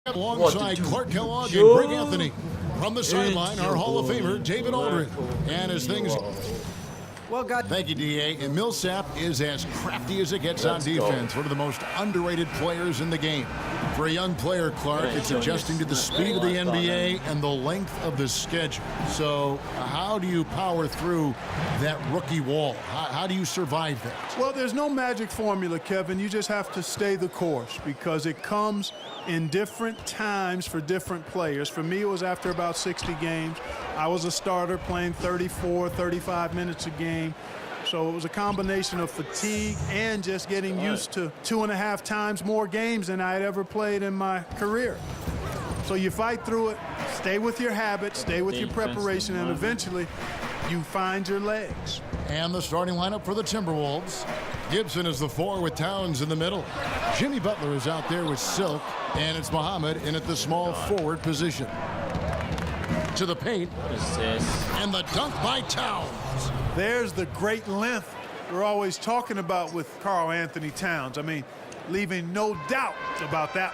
Alongside Clark Kellogg and Greg Anthony. From the sideline, our Hall of Famer, David Aldridge. And as things... Well, God. Thank you, D.A. And Millsap is as crafty as it gets on defense. One of the most underrated players in the game. For a young player, Clark, it's adjusting to the speed of the NBA and the length of the schedule. So how do you power through that rookie wall? How do you survive that? Well, there's no magic formula, Kevin. You just have to stay the course because it comes in different times for different players. For me, it was after about 60 games. I was a starter playing 34, 35 minutes a game. So it was a combination of fatigue and just getting used to 2.5 times more games than I had ever played in my career. So you fight through it, stay with your habits, stay with your preparation, and eventually you find your legs. And the starting lineup for the Timberwolves. Gibson is the 4 with Towns in the middle. Jimmy Butler is out there with Silk, and it's Muhammad in at the small forward position. To the paint, and the dunk by Towns. There's the great length we're always talking about with Karl Anthony Towns. I mean, leaving no doubt about that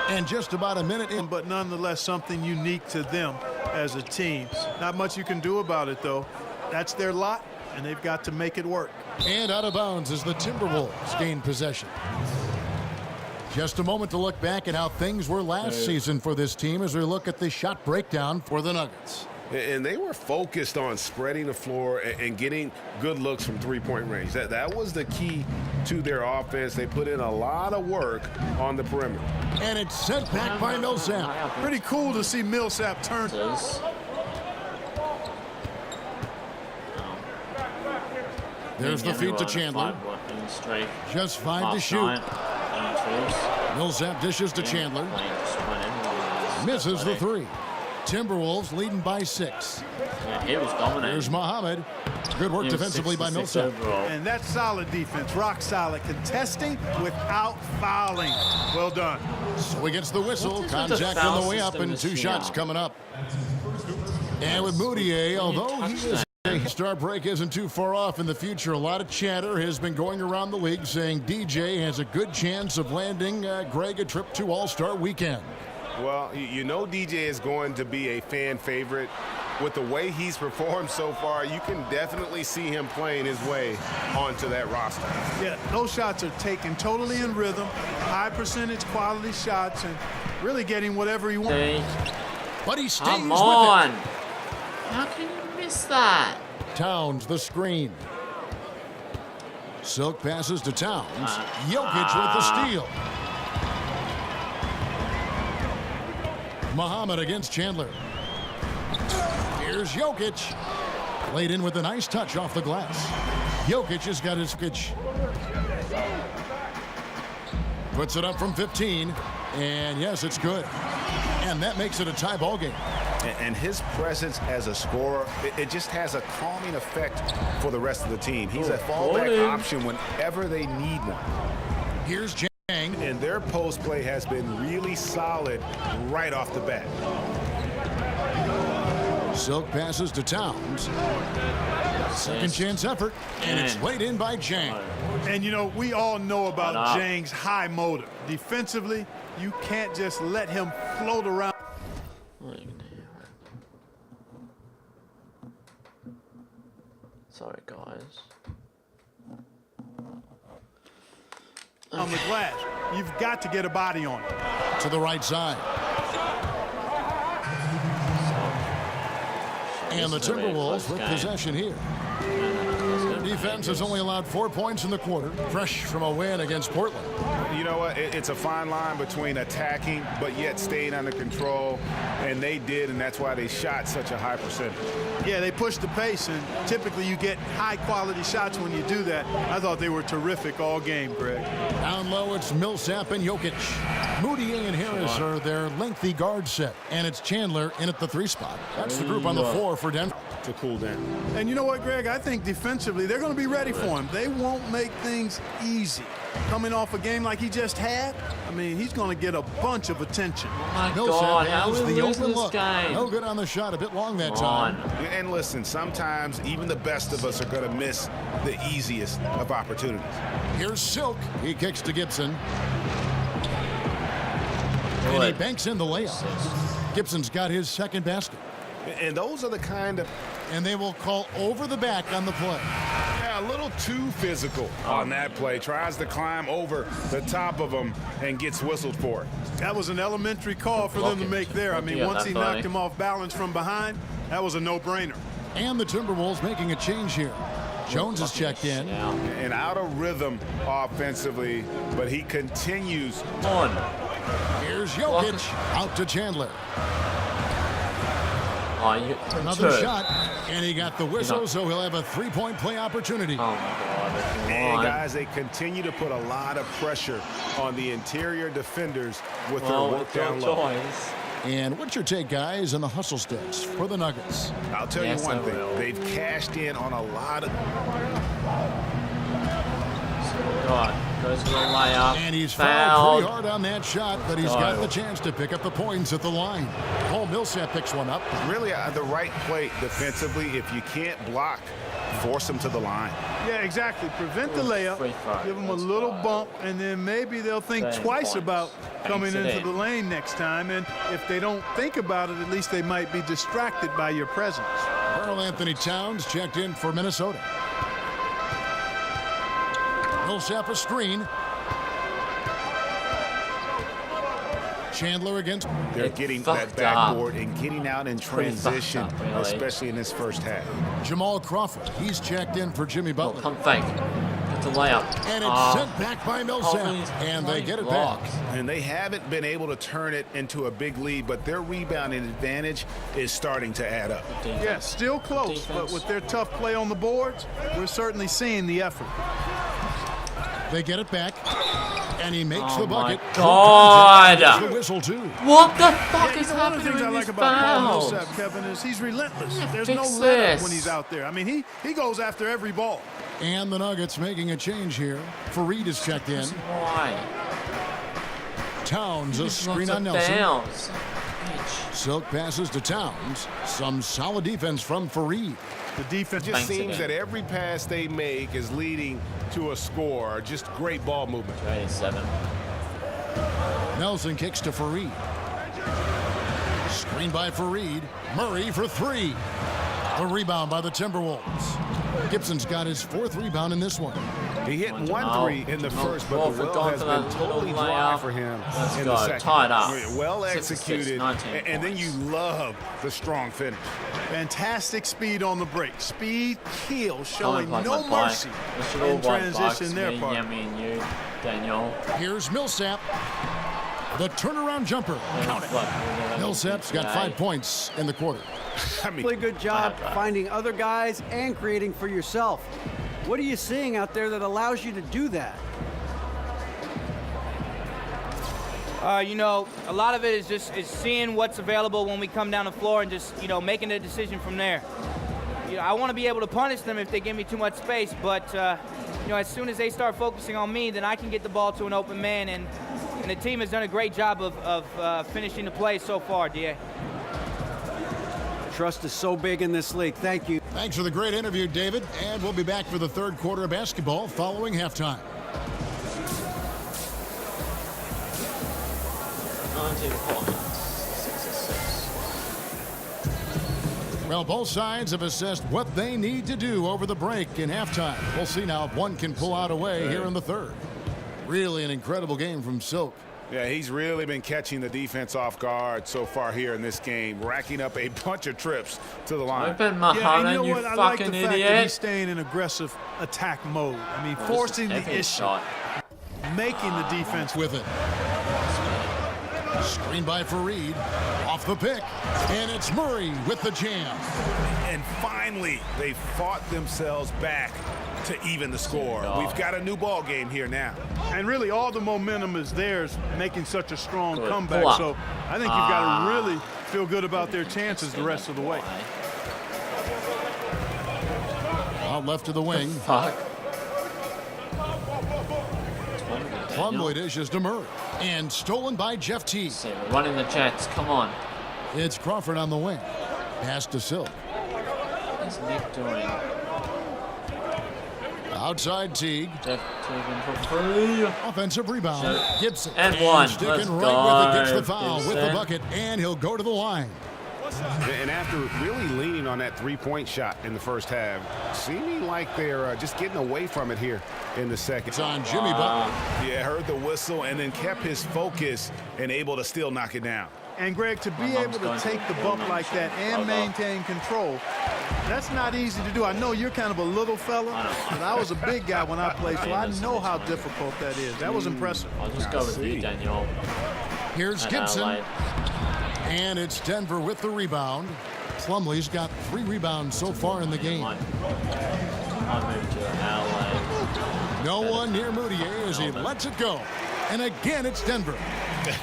one. And just about a minute in. But nonetheless, something unique to them as a team. Not much you can do about it, though. That's their lot, and they've got to make it work. And out of bounds as the Timberwolves gain possession. Just a moment to look back at how things were last season for this team as we look at the shot breakdown for the Nuggets. And they were focused on spreading the floor and getting good looks from three-point range. That was the key to their offense. They put in a lot of work on the perimeter. And it's sent back by Millsap. Pretty cool to see Millsap turn. There's the feed to Chandler. Just 5 to shoot. Millsap dishes to Chandler. Misses the 3. Timberwolves leading by 6. He was dominating. There's Muhammad. Good work defensively by Millsap. And that's solid defense, rock solid, contesting without fouling. Well done. So against the whistle, contact on the way up and 2 shots coming up. And with Moutier, although he is a star break isn't too far off in the future, a lot of chatter has been going around the league saying DJ has a good chance of landing Greg a trip to All-Star Weekend. Well, you know DJ is going to be a fan favorite. With the way he's performed so far, you can definitely see him playing his way onto that roster. Yeah, those shots are taken totally in rhythm, high percentage quality shots, and really getting whatever he wants. But he stays Come with on. it. How can you miss that? Towns the screen. Silk passes to Towns. Jokic with the steal. Muhammad against Chandler. Here's Jokic. Played in with a nice touch off the glass. Jokic has got his pitch. Puts it up from 15. And yes, it's good. And that makes it a tie ball game. And his presence as a scorer, it just has a calming effect for the rest of the team. He's a fallback option whenever they need one. Here's Jang. And their post play has been really solid right off the bat. Silk passes to Towns. Second chance effort, and it's laid in by Jang. And, you know, we all know about Jang's high motor. Defensively, you can't just let him float around. Sorry, guys. On the glass, you've got to get a body on it. To the right side. And the Timberwolves with possession here. Defense has only allowed 4 points in the quarter, fresh from a win against Portland. You know what? It's a fine line between attacking but yet staying under control, and they did, and that's why they shot such a high percentage. Yeah, they pushed the pace, and typically you get high-quality shots when you do that. I thought they were terrific all game, Greg. Down low, it's Millsap and Jokic. Moutier and Harris are their lengthy guard set, and it's Chandler in at the 3 spot. That's the group on the 4 for Denver. To cool down. And you know what, Greg? I think defensively, they're going to be ready for him. They won't make things easy. coming off a game like he just had, I mean, he's going to get a bunch of attention. Oh my Millsap God, how has are we the losing open this look. game? No good on the shot. A bit long that Come on. time. And listen, sometimes even the best of us are going to miss the easiest of opportunities. Here's Silk. He kicks to Gibson. And he Good. banks in the layup. Gibson's got his second basket. And those are the kind of, And they will call over the back on the play. yeah, a little too physical on that play. Tries to climb over the top of him and gets whistled for it. That was an elementary call for them to make there. I mean, Yeah, once that's he funny. knocked him off balance from behind, that was a no-brainer. And the Timberwolves making a change here. Jones is checked in. Yeah. And out of rhythm offensively, but he continues. Come on. Here's Jokic out to Chandler. Oh, you, Another two. shot, and he got the whistle, know. so he'll have a three-point play opportunity. Oh my God. Come And on. guys, they continue to put a lot of pressure on the interior defenders with their Well, work with your down low. choice. And what's your take, guys, on the hustle stats for the Nuggets? I'll tell Yes, you one I thing. will. They've cashed in on a lot of. God, goes for the layup. And he's fouled pretty Fouled. hard on that shot, but he's got the chance to pick up the points at the line. Paul Millsap picks one up. Really the right play defensively. If you can't block, force them to the line. Yeah, exactly. Prevent the layup, Free throw. give them a That's little fine. bump, and then maybe they'll think 10 twice points. about coming Banks it into in. the lane next time. And if they don't think about it, at least they might be distracted by your presence. Karl Anthony Towns checked in for Minnesota. Millsap a screen. Chandler against. They're It getting that fucked up. backboard and getting out in Pretty fucked transition, up, really. especially in this first half. Jamal Crawford. He's checked in for Jimmy Oh, Butler. pump fake. It's a layup. And it's sent back by Millsap. Hoffman's And they get it blocked. back. And they haven't been able to turn it into a big lead, but their rebounding advantage is starting to add up. Yeah, still close, but with their tough play on the boards, we're certainly seeing the effort. They get it back. And he makes Oh the my bucket. God. There's the whistle, too. What the fuck Yeah, is you know, one of happening the things I with like these about Paul fouls? Millsap, Kevin, is he's relentless. There's no fix let this. up when he's out there. I mean, he goes after every ball. And the Nuggets making a change here. Fareed is checked in. Why? Towns a Lots screen of on Nelson. fouls. Bitch. Silk passes to Towns. Some solid defense from Fareed. The defense It just Banks it seems in. that every pass they make is leading to a score. Just great ball movement. 87. Nelson kicks to Fareed. Screen by Fareed. Murray for three. The rebound by the Timberwolves. Gibson's got his fourth rebound in this one. He hit Come on, one Jamal. three in the Jamal first, but Crawford the well going has for been that totally little dry layup. for him Let's in go. the second. Tied up. Well 6-6, executed, 19 and then you points. love the strong finish. fantastic speed on the break. Speed kills, showing Come on, no play my mercy bike. We should all in buy transition bikes, their me, part. Yemi and you, Daniel. Here's Millsap. The turnaround jumper. Count it. Millsap's got 5 points in the quarter. I mean, Really good job finding other guys and creating for yourself. What are you seeing out there that allows you to do that? You know, a lot of it is seeing what's available when we come down the floor and just, you know, making a decision from there. You know, I want to be able to punish them if they give me too much space, but, you know, as soon as they start focusing on me, then I can get the ball to an open man, and the team has done a great job of finishing the play so far, D.A. Trust is so big in this league. Thank you. Thanks for the great interview, David. And we'll be back for the third quarter of basketball following halftime. 19 points. 6-6. Well, both sides have assessed what they need to do over the break in halftime. We'll see now if one can pull out a way here in the third. Really an incredible game from Silk. yeah, he's really been catching the defense off guard so far here in this game, racking up a bunch of trips to the line. Open Yeah, and Mahalan, you know you what? I like the fucking fact that he's idiot. staying in aggressive attack mode. I mean, This is forcing the heavy issue, shot. making the defense With it. Screen by Fareed. Off the pick. And it's Murray with the jam. And finally, they fought themselves back to even the score. God. We've got a new ball game here now. And really, all the momentum is theirs, making such a strong Good. comeback. Pull up. So I think you've got to really feel good about their chances the rest of the way. Out left to the wing. Fuck. Plumlee dishes to Murray. And stolen by Jeff Teague. So we're running the Jets. Come on. It's Crawford on the wing. Pass to Silk. What's Nick doing? Outside Teague. Jeff taking for free. Offensive rebound. Gibson. And one. Sticking Let's right go. with it. Gets the foul with the Gibson. bucket. And he'll go to the line. And after really leaning on that three-point shot in the first half, seeming like they're just getting away from it here in the second. It's on Jimmy Butler. Yeah, heard the whistle and then kept his focus and able to still knock it down. And Greg, to be able to take the bump like that and maintain control, that's not easy to do. I know you're kind of a little fella, but I was a big guy when I played, so I know how difficult that is. That was impressive. I'll just go with you, Daniel. Here's An Gibson. ally. And it's Denver with the rebound. Plumlee's got 3 rebounds so far in the game. I'll move to an ally. No one near Moutier as he lets it go. And again, it's Denver.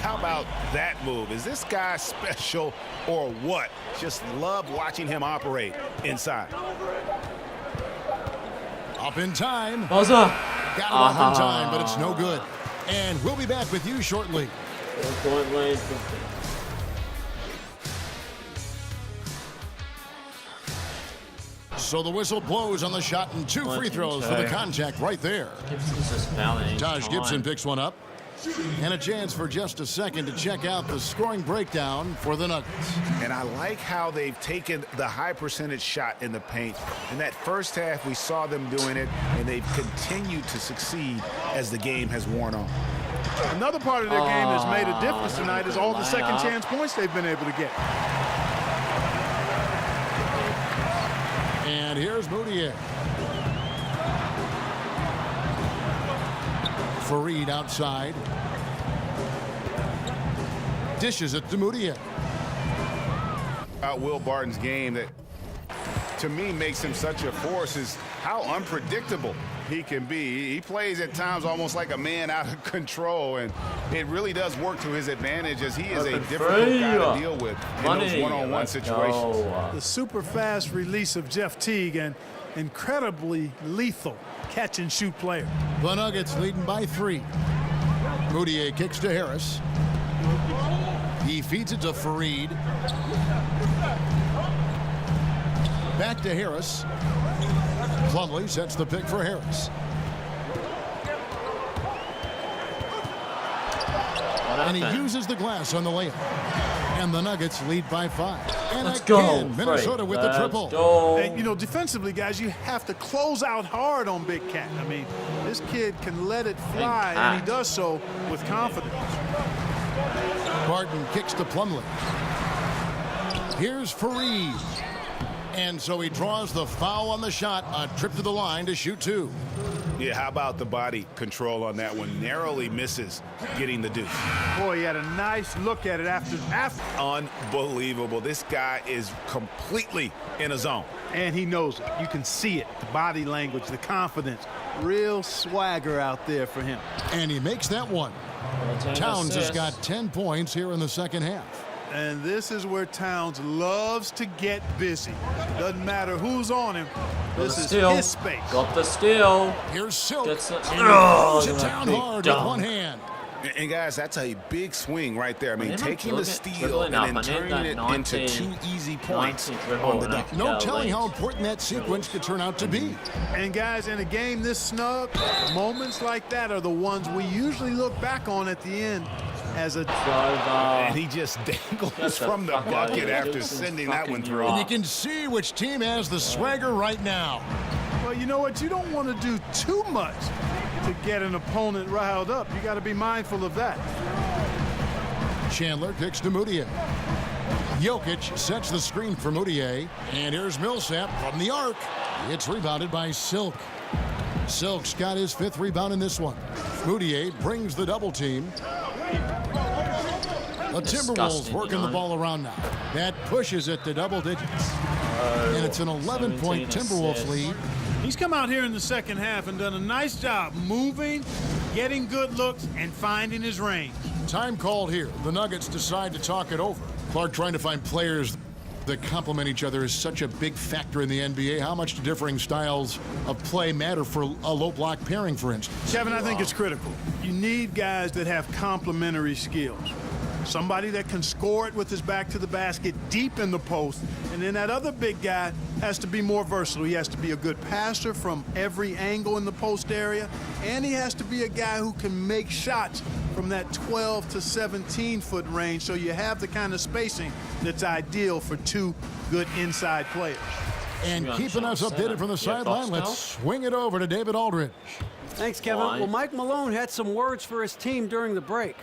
How about that move? Is this guy special or what? Just love watching him operate inside. Up in time. Buzzer. Got it off in time, but it's no good. And we'll be back with you shortly. 4-point lead. So the whistle blows on the shot and 2 free throws for the contact right there. Gibson's just fouling. Taj Gibson picks one up. And a chance for just a second to check out the scoring breakdown for the Nuggets. And I like how they've taken the high percentage shot in the paint. In that first half, we saw them doing it, and they've continued to succeed as the game has worn on. Another part of their game that's made a difference tonight is all the second chance points they've been able to get. And here's Moutier. Fareed outside. Dishes it to Moutier. Will Barton's game that, to me, makes him such a force is how unpredictable he can be. He plays at times almost like a man out of control, and it really does work to his advantage as he is a difficult guy to deal with in those one-on-one situations. The super fast release of Jeff Teague and incredibly lethal catch-and-shoot player. The Nuggets leading by 3. Moutier kicks to Harris. He feeds it to Fareed. Back to Harris. Plumlee sets the pick for Harris. And he uses the glass on the layup. And the Nuggets lead by 5. And Let's again, go, Minnesota with the triple. Go. And, you know, defensively, guys, you have to close out hard on Big Cat. I mean, this kid can let it fly, and he does so with confidence. Barton kicks to Plumlee. Here's Fareed. And so he draws the foul on the shot. A trip to the line to shoot 2. Yeah, how about the body control on that one? Narrowly misses getting the deuce. Boy, he had a nice look at it after. Unbelievable. This guy is completely in a zone. And he knows it. You can see it. The body language, the confidence. Real swagger out there for him. And he makes that one. Towns has got 10 points here in the second half. And this is where Towns loves to get busy. Doesn't matter who's on him. This is his space. Got the steal. Here's Silk. Gets it. Throws it down hard with one hand. And guys, that's a big swing right there. I mean, taking the steal dribbling and up, then I need turning it that into 90 2 easy points 90 dribble on the and dunk. No telling how important that sequence could turn out to be. And guys, in a game this snug, moments like that are the ones we usually look back on at the end as a And he just dangles from the bucket after sending that one through. And you can see which team has the swagger right now. Well, you know what? You don't want to do too much to get an opponent riled up. You got to be mindful of that. Chandler kicks to Moutier. Jokic sets the screen for Moutier. And here's Millsap from the arc. It's rebounded by Silk. Silk's got his 5th rebound in this one. Moutier brings the double team. The Timberwolves working the ball around now. That pushes it to double digits. And it's an 11-point Timberwolves lead. He's come out here in the second half and done a nice job moving, getting good looks, and finding his range. Time called here. The Nuggets decide to talk it over. Clark trying to find players. that complement each other is such a big factor in the NBA. How much do differing styles of play matter for a low block pairing, for instance? Kevin, I think it's critical. You need guys that have complementary skills. Somebody that can score it with his back to the basket deep in the post. And then that other big guy has to be more versatile. He has to be a good passer from every angle in the post area. And he has to be a guy who can make shots from that 12 to 17-foot range. So you have the kind of spacing that's ideal for two good inside players. And Maybe on keeping us shot updated seven. from the Yeah, sideline, Fox let's now. swing it over to David Aldridge. Thanks, Kevin. Why? Well, Mike Malone had some words for his team during the break.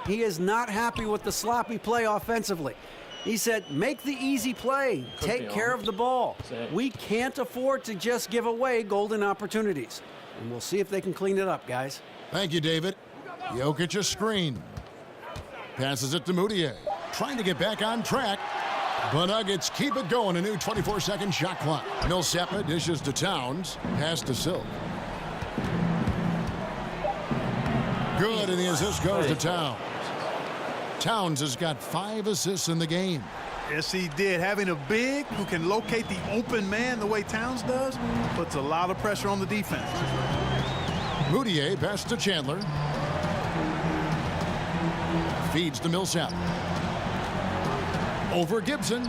He is not happy with the sloppy play offensively. He said, make the easy play. Could Take be care on. of the ball. Sick. We can't afford to just give away golden opportunities. And we'll see if they can clean it up, guys. Thank you, David. Jokic a screen. Passes it to Moutier. Trying to get back on track. The Nuggets keep it going. A new 24-second shot clock. Millsap dishes to Towns. Pass to Silk. Good, and the assist goes to Towns. Towns has got 5 assists in the game. Yes, he did. Having a big who can locate the open man the way Towns does puts a lot of pressure on the defense. Moutier pass to Chandler. Feeds to Millsap. Over Gibson.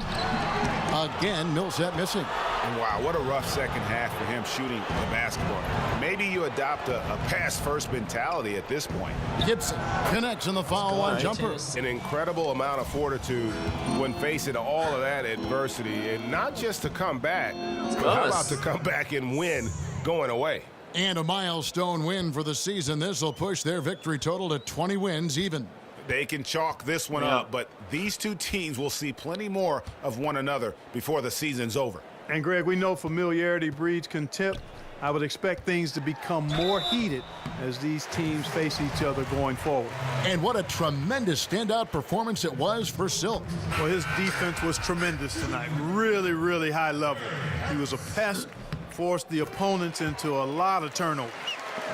Again, Millsap missing. And wow, what a rough second half for him shooting the basketball. Maybe you adopt a pass-first mentality at this point. Gibson connects in the foul line jumper. An incredible amount of fortitude when facing all of that adversity, and not just to come back, but how about to come back and win going away? And a milestone win for the season. This will push their victory total to 20 wins even. They can chalk this one up, but these two teams will see plenty more of one another before the season's over. And Greg, we know familiarity breeds contempt. I would expect things to become more heated as these teams face each other going forward. And what a tremendous standout performance it was for Silk. Well, his defense was tremendous tonight. Really, really high level. He was a pest, forced the opponents into a lot of turnovers.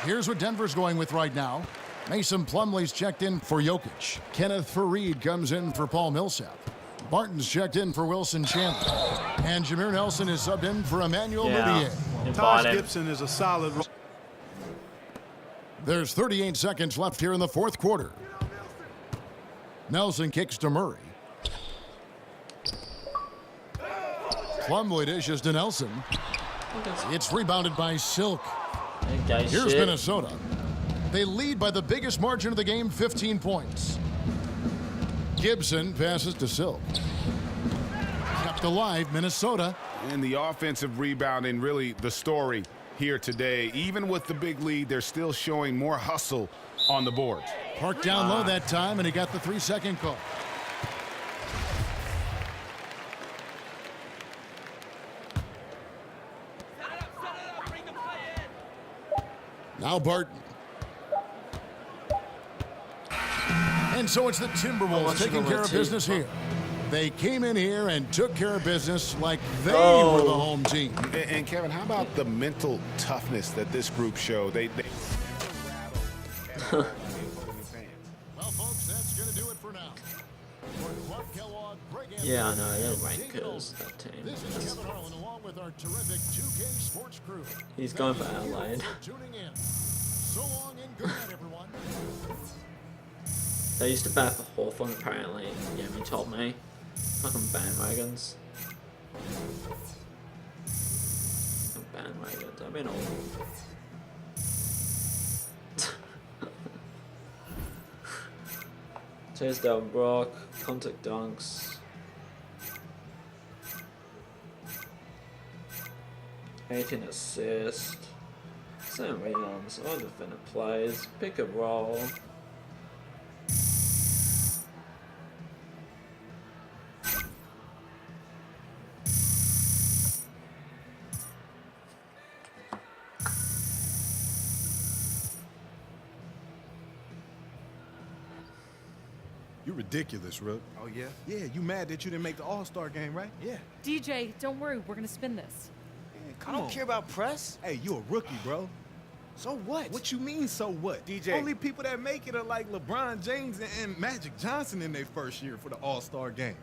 Here's what Denver's going with right now. Mason Plumlee's checked in for Jokic. Kenneth Faried comes in for Paul Millsap. Barton's checked in for Wilson Chandler. And Jameer Nelson is subbed in for Emmanuel Mudiay. Taj Gibson is a solid. There's 38 seconds left here in the fourth quarter. Nelson kicks to Murray. Plumlee dishes to Nelson. It's rebounded by Silk. Here's Minnesota. They lead by the biggest margin of the game, 15 points. Gibson passes to Silk. Kept alive, Minnesota. And the offensive rebounding, really the story here today. Even with the big lead, they're still showing more hustle on the boards. Parked down low that time, and he got the 3-second call. Now Barton. And so it's the Timberwolves taking care of business here. They came in here and took care of business like they were the home team. And Kevin, how about the mental toughness that this group showed? They Well, folks, that's going to do it for now. For Clark Kellogg, Greg Anthony, Yeah, I know, they're rankers, that team. this is Kevin Harlan along with our terrific 2K Sports crew. He's going for Thank you Adelaide. for tuning in. So long and good night, everyone. They used to bat for Hawthorn apparently. Yemi told me. Fucking bandwagons. Bandwagons. I've been all. Chase down Brock. Contact dunks. 18 assists. 7 rebounds. All defender plays. Pick a roll. You're ridiculous, Rook. Oh, yeah? Yeah, you mad that you didn't make the All-Star game, right? Yeah. DJ, don't worry, we're gonna spin this. Man, I come don't on. care about press. Hey, you a rookie, bro. So what? What you mean, so what? DJ. Only people that make it are like LeBron James and Magic Johnson in their first year for the All-Star game.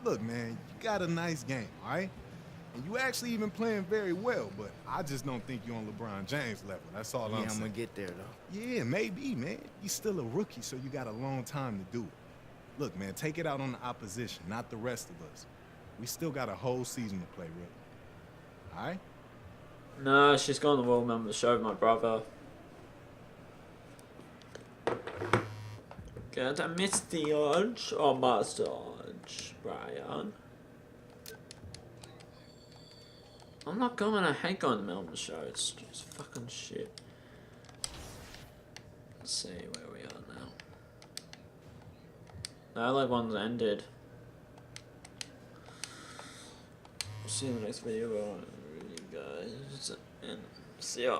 Look, man, you got a nice game, all right? And you actually even playing very well, but I just don't think you're on LeBron James level. That's all Yeah, I'm I'm saying. gonna get there though. Yeah, maybe, man. You're still a rookie, so you got a long time to do it. Look, man, take it out on the opposition, not the rest of us. We still got a whole season to play, really. All right? No, she's gone the Royal Member Show with my brother. Get a Misty Arch or Massage, Brian. I'm not going, I hate going to the Melbourne Show, it's just fucking shit. Let's see where we are now. The LA one's ended. See you in the next video, guys, and see ya.